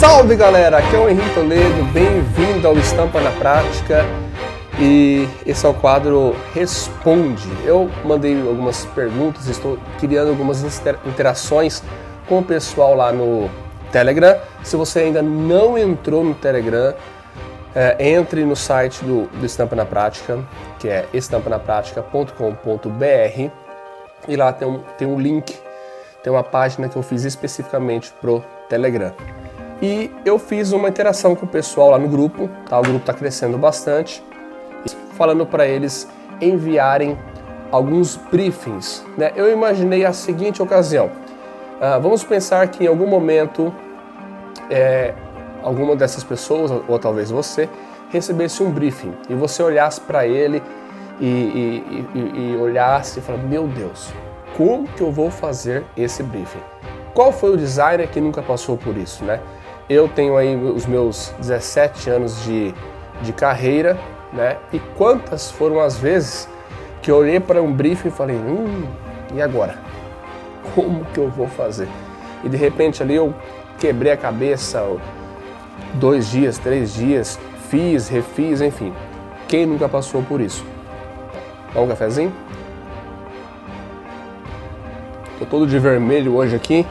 Salve galera, aqui é o Henrique Toledo, bem-vindo ao Estampa na Prática e esse é o quadro Responde. Eu mandei algumas perguntas, estou criando algumas interações com o pessoal lá no Telegram. Se você ainda não entrou no Telegram, entre no site do Estampa na Prática, que é estampanapratica.com.br, e lá tem um link, tem uma página que eu fiz especificamente pro Telegram. E eu fiz uma interação com o pessoal lá no grupo, tá? O grupo está crescendo bastante, falando para eles enviarem alguns briefings, né? Eu imaginei a seguinte ocasião: vamos pensar que em algum momento alguma dessas pessoas, ou talvez você, recebesse um briefing e você olhasse para ele e olhasse e falasse: meu Deus, como que eu vou fazer esse briefing? Qual foi o designer que nunca passou por isso, né? Eu tenho aí os meus 17 anos de carreira, né? E quantas foram as vezes que eu olhei para um briefing e falei: e agora? Como que eu vou fazer? E de repente ali eu quebrei a cabeça 2 dias, 3 dias, fiz, refiz, enfim. Quem nunca passou por isso? Dá um cafezinho? Tô todo de vermelho hoje aqui,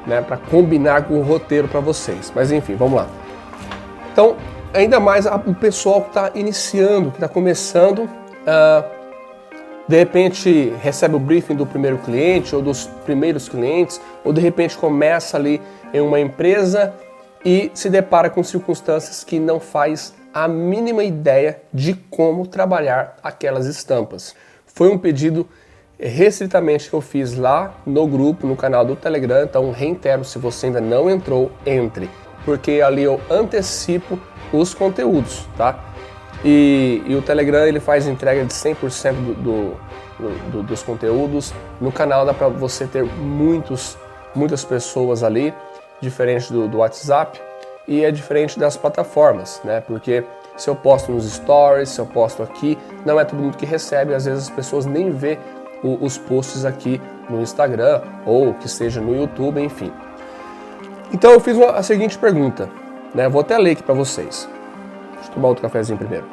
né, para combinar com o roteiro para vocês. Mas enfim, vamos lá. Então, ainda mais o pessoal que está iniciando, que está começando, de repente recebe o briefing do primeiro cliente ou dos primeiros clientes, ou de repente começa ali em uma empresa e se depara com circunstâncias que não faz a mínima ideia de como trabalhar aquelas estampas. Foi um pedido restritamente que eu fiz lá no grupo, no canal do Telegram, então reitero, se você ainda não entrou, entre, porque ali eu antecipo os conteúdos, tá? E o Telegram ele faz entrega de 100% dos conteúdos. No canal dá para você ter muitas pessoas ali, diferente do WhatsApp, e é diferente das plataformas, né? Porque se eu posto nos stories, se eu posto aqui, não é todo mundo que recebe, às vezes as pessoas nem vê os posts aqui no Instagram ou que seja no YouTube, enfim. Então eu fiz a seguinte pergunta, né? Vou até ler aqui para vocês. Deixa eu tomar outro cafezinho primeiro.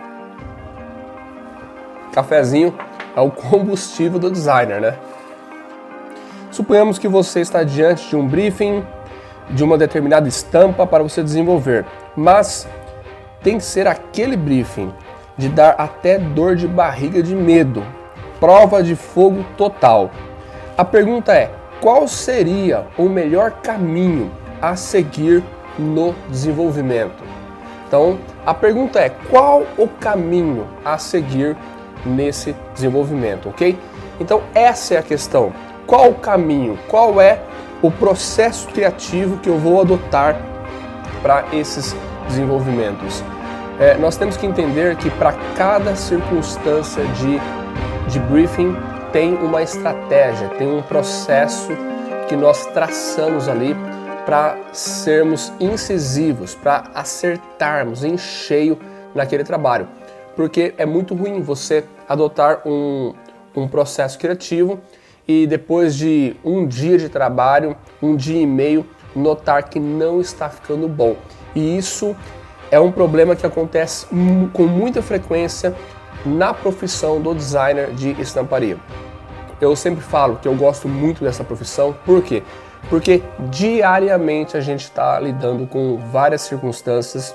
Cafezinho é o combustível do designer, né? Suponhamos que você está diante de um briefing de uma determinada estampa para você desenvolver, mas tem que ser aquele briefing de dar até dor de barriga de medo, prova de fogo total. A pergunta é: qual seria o melhor caminho a seguir no desenvolvimento? Então, a pergunta é: qual o caminho a seguir nesse desenvolvimento, ok? Então, essa é a questão. Qual o caminho? Qual é o processo criativo que eu vou adotar para esses desenvolvimentos? Nós temos que entender que para cada circunstância de briefing tem uma estratégia, tem um processo que nós traçamos ali para sermos incisivos, para acertarmos em cheio naquele trabalho. Porque é muito ruim você adotar um processo criativo e depois de um dia de trabalho, um dia e meio, notar que não está ficando bom. E isso é um problema que acontece com muita frequência na profissão do designer de estamparia. Eu sempre falo que eu gosto muito dessa profissão. Por quê? Porque diariamente a gente está lidando com várias circunstâncias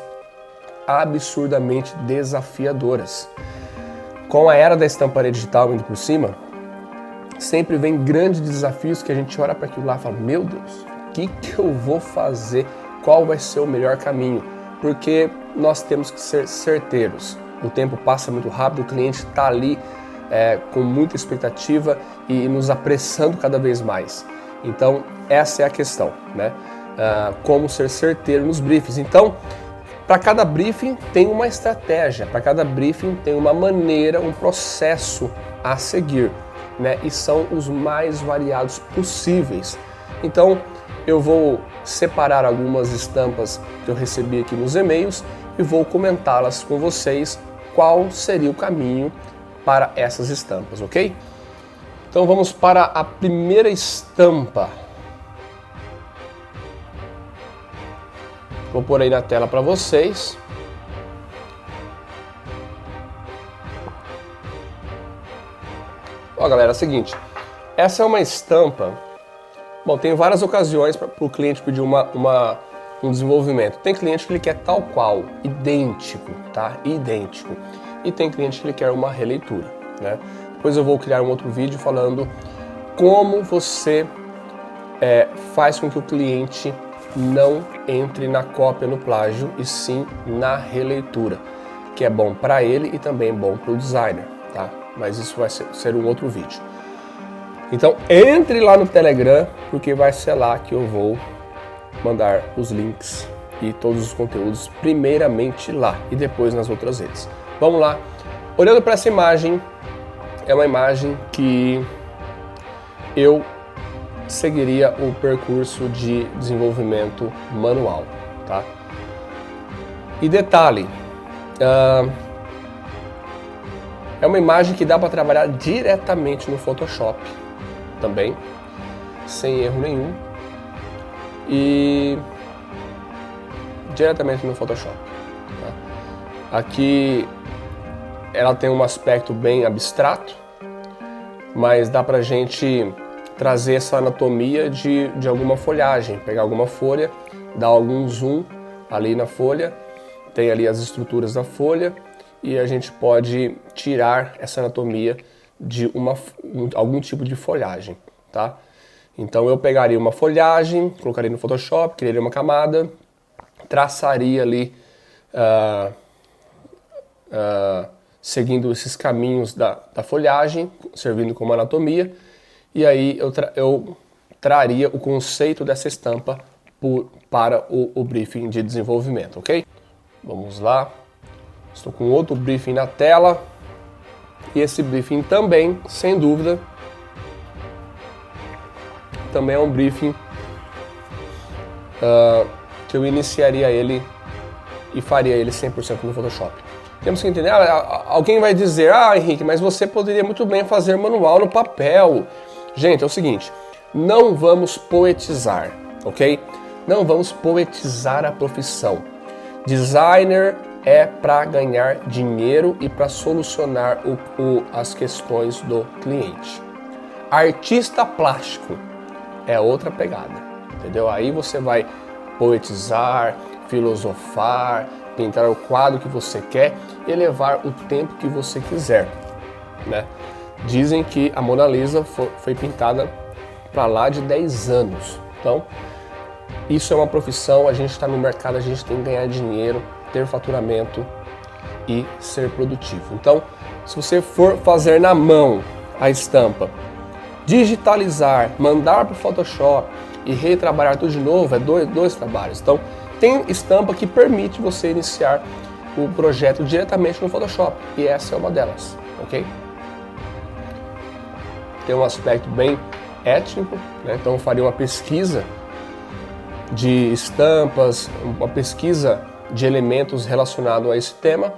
absurdamente desafiadoras. Com a era da estamparia digital indo por cima, sempre vem grandes desafios que a gente olha para aquilo lá e fala: meu Deus, o que eu vou fazer? Qual vai ser o melhor caminho? Porque nós temos que ser certeiros. O tempo passa muito rápido, o cliente está ali com muita expectativa e nos apressando cada vez mais. Então, essa é a questão, né? Como ser certeiro nos briefings. Então, para cada briefing tem uma estratégia, para cada briefing tem uma maneira, um processo a seguir, né? E são os mais variados possíveis. Então, eu vou separar algumas estampas que eu recebi aqui nos e-mails e vou comentá-las com vocês, qual seria o caminho para essas estampas, ok? Então vamos para a primeira estampa. Vou pôr aí na tela para vocês. Ó, galera, é o seguinte, essa é uma estampa. Bom, tem várias ocasiões para o cliente pedir um desenvolvimento. Tem cliente que ele quer tal qual, idêntico, tá? Idêntico. E tem cliente que ele quer uma releitura, né? Depois eu vou criar um outro vídeo falando como você faz com que o cliente não entre na cópia, no plágio, e sim na releitura, que é bom para ele e também bom para o designer, tá? Mas isso vai ser um outro vídeo. Então entre lá no Telegram, porque vai ser lá que eu vou mandar os links e todos os conteúdos, primeiramente lá e depois nas outras redes. Vamos lá. Olhando para essa imagem, é uma imagem que eu seguiria o percurso de desenvolvimento manual, tá? E detalhe, é uma imagem que dá para trabalhar diretamente no Photoshop também, sem erro nenhum, e diretamente no Photoshop, tá? Aqui ela tem um aspecto bem abstrato, mas dá pra gente trazer essa anatomia de alguma folhagem, pegar alguma folha, dar algum zoom ali na folha, tem ali as estruturas da folha, e a gente pode tirar essa anatomia de algum tipo de folhagem, tá? Então eu pegaria uma folhagem, colocaria no Photoshop, criaria uma camada, traçaria ali, seguindo esses caminhos da folhagem, servindo como anatomia, e aí eu traria o conceito dessa estampa para o briefing de desenvolvimento, ok? Vamos lá. Estou com outro briefing na tela, e esse briefing também, sem dúvida, também é um briefing que eu iniciaria ele e faria ele 100% no Photoshop. Temos que entender, alguém vai dizer, Henrique, mas você poderia muito bem fazer manual no papel. Gente, é o seguinte, não vamos poetizar, ok? Não vamos poetizar a profissão. Designer é para ganhar dinheiro e para solucionar as questões do cliente. Artista plástico é outra pegada, entendeu? Aí você vai poetizar, filosofar, pintar o quadro que você quer e levar o tempo que você quiser, né? Dizem que a Mona Lisa foi pintada para lá de 10 anos. Então, isso é uma profissão, a gente está no mercado, a gente tem que ganhar dinheiro, ter faturamento e ser produtivo. Então, se você for fazer na mão a estampa, digitalizar, mandar para o Photoshop e retrabalhar tudo de novo, é dois trabalhos. Então, tem estampa que permite você iniciar o projeto diretamente no Photoshop, e essa é uma delas, ok? Tem um aspecto bem étnico, né? Então eu faria uma pesquisa de estampas, uma pesquisa de elementos relacionados a esse tema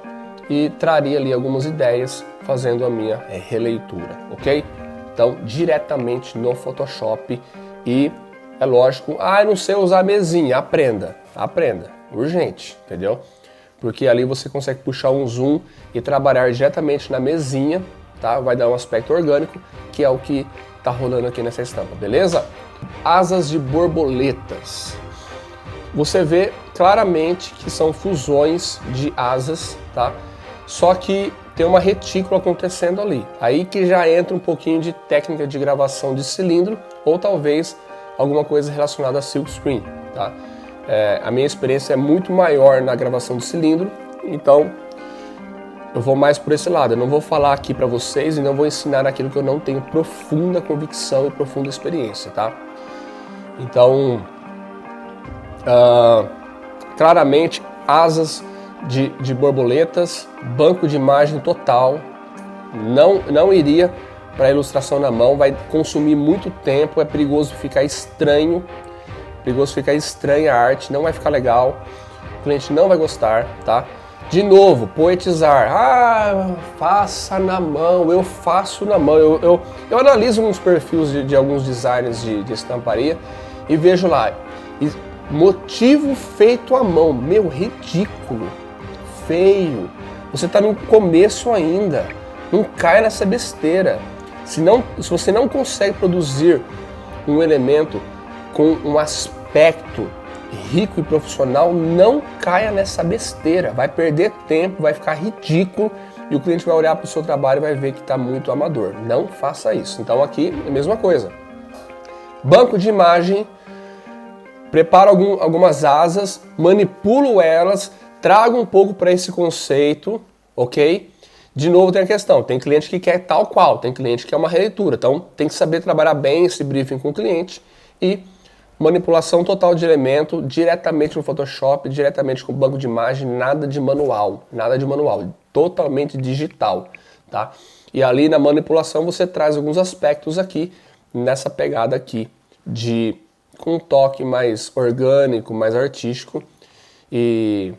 e traria ali algumas ideias fazendo a minha releitura, ok? Então, diretamente no Photoshop. E é lógico, eu não sei usar a mesinha, aprenda, urgente, entendeu? Porque ali você consegue puxar um zoom e trabalhar diretamente na mesinha, tá? Vai dar um aspecto orgânico, que é o que tá rolando aqui nessa estampa, beleza? Asas de borboletas. Você vê claramente que são fusões de asas, tá? Só que tem uma retícula acontecendo ali. Aí que já entra um pouquinho de técnica de gravação de cilindro, ou talvez alguma coisa relacionada a silkscreen, tá? A minha experiência é muito maior na gravação de cilindro, então eu vou mais por esse lado. Eu não vou falar aqui para vocês e não vou ensinar aquilo que eu não tenho profunda convicção e profunda experiência, tá? Então, claramente, asas de borboletas, banco de imagem total, não iria para ilustração na mão, vai consumir muito tempo, é perigoso ficar estranho, estranha a arte, não vai ficar legal, o cliente não vai gostar, tá? De novo, poetizar, faça na mão, eu faço na mão, eu analiso uns perfis de alguns designers de estamparia e vejo lá, Motivo feito à mão. Meu, ridículo. Feio. Você está no começo ainda. Não caia nessa besteira. Se você não consegue produzir um elemento com um aspecto rico e profissional, não caia nessa besteira. Vai perder tempo, vai ficar ridículo e o cliente vai olhar para o seu trabalho e vai ver que está muito amador. Não faça isso. Então aqui é a mesma coisa. Banco de imagem, preparo algumas asas, manipulo elas, trago um pouco para esse conceito, ok? De novo tem a questão, tem cliente que quer tal qual, tem cliente que quer uma releitura, então tem que saber trabalhar bem esse briefing com o cliente e manipulação total de elemento diretamente no Photoshop, diretamente com o banco de imagem, nada de manual, totalmente digital, tá? E ali na manipulação você traz alguns aspectos aqui, nessa pegada aqui, com um toque mais orgânico, mais artístico, e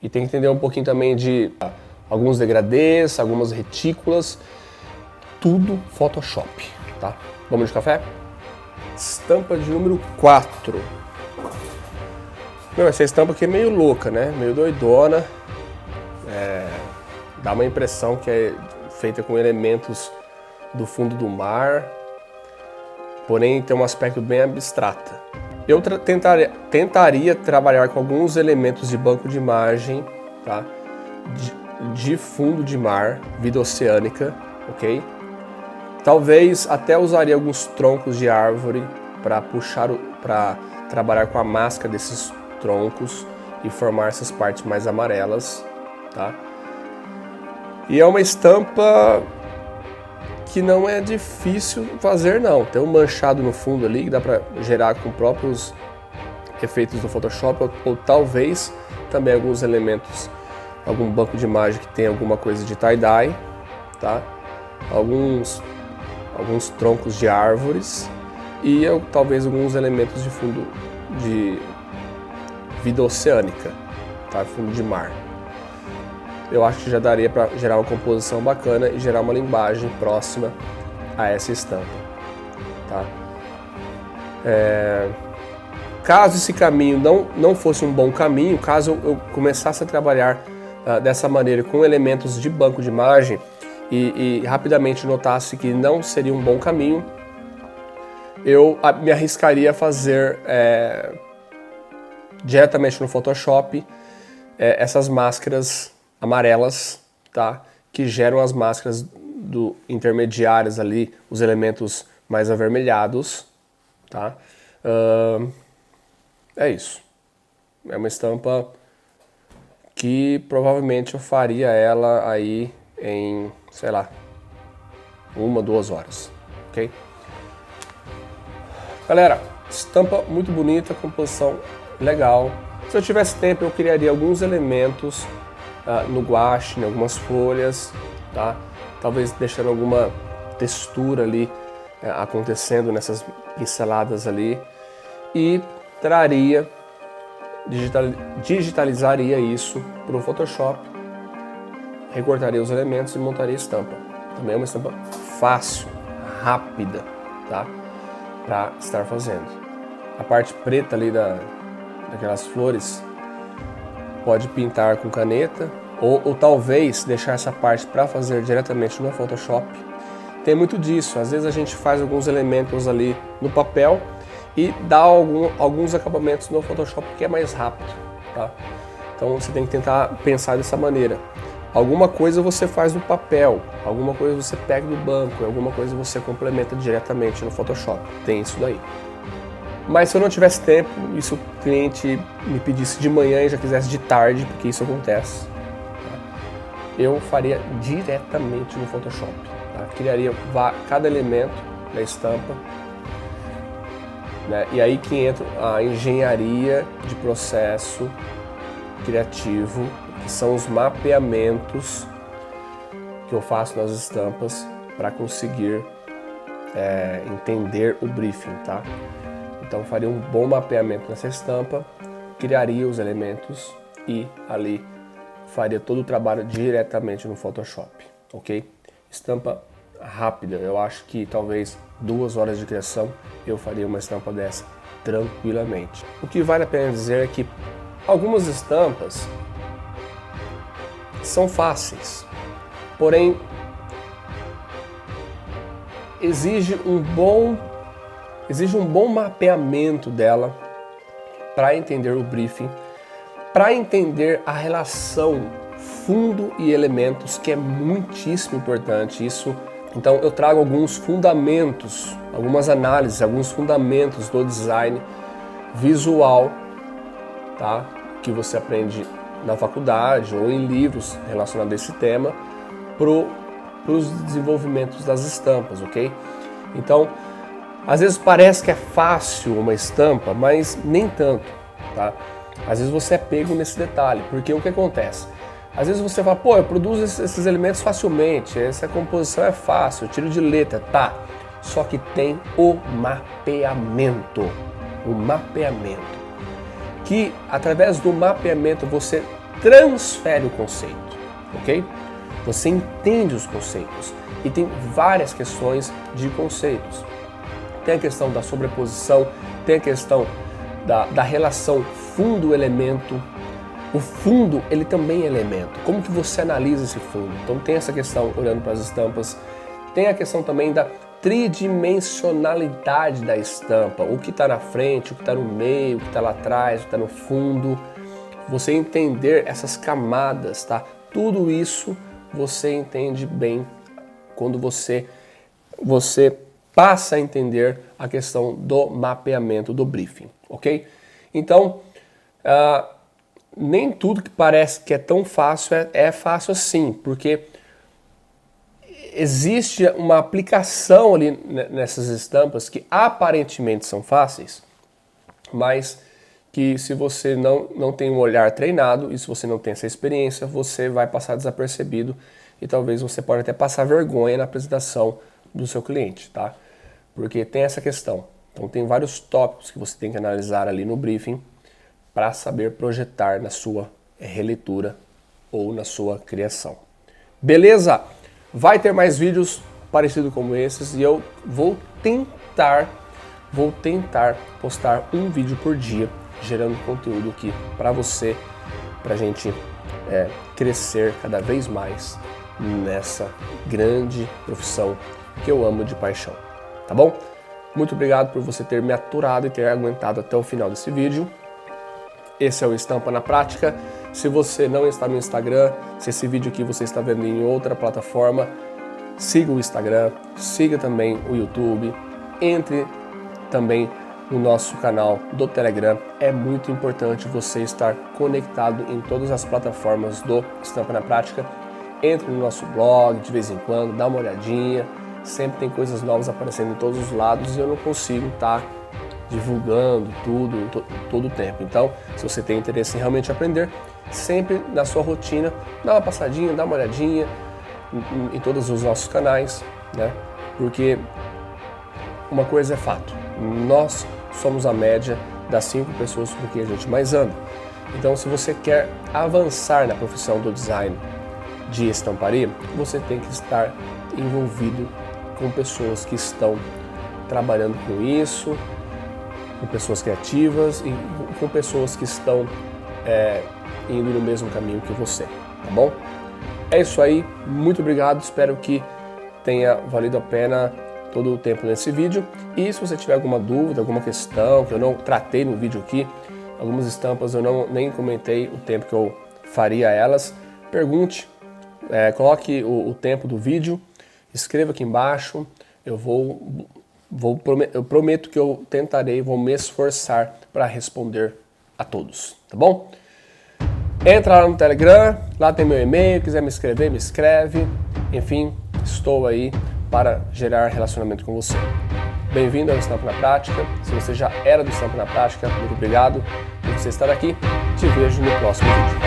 tem que entender um pouquinho também de alguns degradês, algumas retículas, tudo Photoshop, tá? Vamos de café? Estampa de número 4. Meu, essa estampa aqui é meio louca, né? Meio doidona. Dá uma impressão que é feita com elementos do fundo do mar, porém tem um aspecto bem abstrato. Eu tentaria trabalhar com alguns elementos de banco de imagem, tá? De fundo de mar, vida oceânica, ok? Talvez até usaria alguns troncos de árvore para trabalhar com a máscara desses troncos e formar essas partes mais amarelas, tá? E é uma estampa que não é difícil fazer não. Tem um manchado no fundo ali que dá para gerar com próprios efeitos do Photoshop ou talvez também alguns elementos, algum banco de imagem que tem alguma coisa de tie-dye, tá? Alguns troncos de árvores e talvez alguns elementos de fundo de vida oceânica, tá? Fundo de mar. Eu acho que já daria para gerar uma composição bacana e gerar uma linguagem próxima a essa estampa, tá? Caso esse caminho não fosse um bom caminho, caso eu começasse a trabalhar dessa maneira com elementos de banco de imagem e rapidamente notasse que não seria um bom caminho, eu me arriscaria a fazer diretamente no Photoshop essas máscaras amarelas, tá? Que geram as máscaras intermediárias ali, os elementos mais avermelhados, tá? É isso. É uma estampa que provavelmente eu faria ela aí em, sei lá, 1, 2 horas, ok? Galera, estampa muito bonita, composição legal. Se eu tivesse tempo, eu criaria alguns elementos no guache, em algumas folhas, tá? Talvez deixando alguma textura ali acontecendo nessas pinceladas ali e digitalizaria isso para o Photoshop, recortaria os elementos e montaria a estampa. Também é uma estampa fácil, rápida, tá? Para estar fazendo. A parte preta ali daquelas flores pode pintar com caneta ou talvez deixar essa parte para fazer diretamente no Photoshop. Tem muito disso, às vezes a gente faz alguns elementos ali no papel e dá alguns acabamentos no Photoshop que é mais rápido, tá? Então você tem que tentar pensar dessa maneira. Alguma coisa você faz no papel, alguma coisa você pega do banco, alguma coisa você complementa diretamente no Photoshop. Tem isso daí. Mas se eu não tivesse tempo, e se o cliente me pedisse de manhã e já quisesse de tarde, porque isso acontece, tá? Eu faria diretamente no Photoshop. Tá? Criaria cada elemento da estampa, né? E aí que entra a engenharia de processo criativo, que são os mapeamentos que eu faço nas estampas para conseguir entender o briefing, tá? Então faria um bom mapeamento nessa estampa, criaria os elementos e ali faria todo o trabalho diretamente no Photoshop, ok? Estampa rápida, eu acho que talvez 2 horas de criação eu faria uma estampa dessa tranquilamente. O que vale a pena dizer é que algumas estampas são fáceis, porém exige um bom mapeamento dela para entender o briefing, para entender a relação fundo e elementos, que é muitíssimo importante isso. Então eu trago alguns fundamentos, algumas análises, alguns fundamentos do design visual, tá? Que você aprende na faculdade ou em livros relacionados a esse tema para os desenvolvimentos das estampas, ok? Então, às vezes parece que é fácil uma estampa, mas nem tanto, tá? Às vezes você é pego nesse detalhe, porque o que acontece? Às vezes você fala, pô, eu produzo esses elementos facilmente, essa composição é fácil, eu tiro de letra, tá? Só que tem o mapeamento, que através do mapeamento você transfere o conceito, ok? Você entende os conceitos e tem várias questões de conceitos. Tem a questão da sobreposição, tem a questão da relação fundo-elemento. O fundo, ele também é elemento. Como que você analisa esse fundo? Então tem essa questão olhando para as estampas. Tem a questão também da tridimensionalidade da estampa. O que está na frente, o que está no meio, o que está lá atrás, o que está no fundo. Você entender essas camadas, tá? Tudo isso você entende bem quando você passa a entender a questão do mapeamento do briefing, ok? Então, nem tudo que parece que é tão fácil é fácil assim, porque existe uma aplicação ali nessas estampas que aparentemente são fáceis, mas que se você não tem um olhar treinado e se você não tem essa experiência, você vai passar desapercebido e talvez você pode até passar vergonha na apresentação do seu cliente, tá? Porque tem essa questão. Então tem vários tópicos que você tem que analisar ali no briefing para saber projetar na sua releitura ou na sua criação. Beleza? Vai ter mais vídeos parecidos como esses e eu vou tentar postar um vídeo por dia, gerando conteúdo aqui para você, para a gente crescer cada vez mais nessa grande profissão que eu amo de paixão, tá bom? Muito obrigado por você ter me aturado e ter aguentado até o final desse vídeo. Esse é o Estampa na Prática. Se você não está no Instagram, se esse vídeo aqui você está vendo em outra plataforma, siga o Instagram, siga também o YouTube, entre também no nosso canal do Telegram. É muito importante você estar conectado em todas as plataformas do Estampa na Prática. Entre no nosso blog de vez em quando, dá uma olhadinha. Sempre tem coisas novas aparecendo em todos os lados e eu não consigo estar divulgando tudo todo o tempo. Então, se você tem interesse em realmente aprender, sempre na sua rotina, dá uma passadinha, dá uma olhadinha em todos os nossos canais, né? Porque uma coisa é fato, nós somos a média das 5 pessoas com quem a gente mais anda. Então, se você quer avançar na profissão do design de estamparia, você tem que estar envolvido com pessoas que estão trabalhando com isso, com pessoas criativas e com pessoas que estão indo no mesmo caminho que você, tá bom? É isso aí, muito obrigado, espero que tenha valido a pena todo o tempo nesse vídeo. E se você tiver alguma dúvida, alguma questão que eu não tratei no vídeo aqui, algumas estampas eu nem comentei o tempo que eu faria elas, pergunte, coloque o tempo do vídeo, escreva aqui embaixo, eu prometo que eu vou me esforçar para responder a todos, tá bom? Entra lá no Telegram, lá tem meu e-mail, quiser me escrever, me escreve, enfim, estou aí para gerar relacionamento com você. Bem-vindo ao Estampa na Prática. Se você já era do Estampa na Prática, muito obrigado por você estar aqui. Te vejo no próximo vídeo.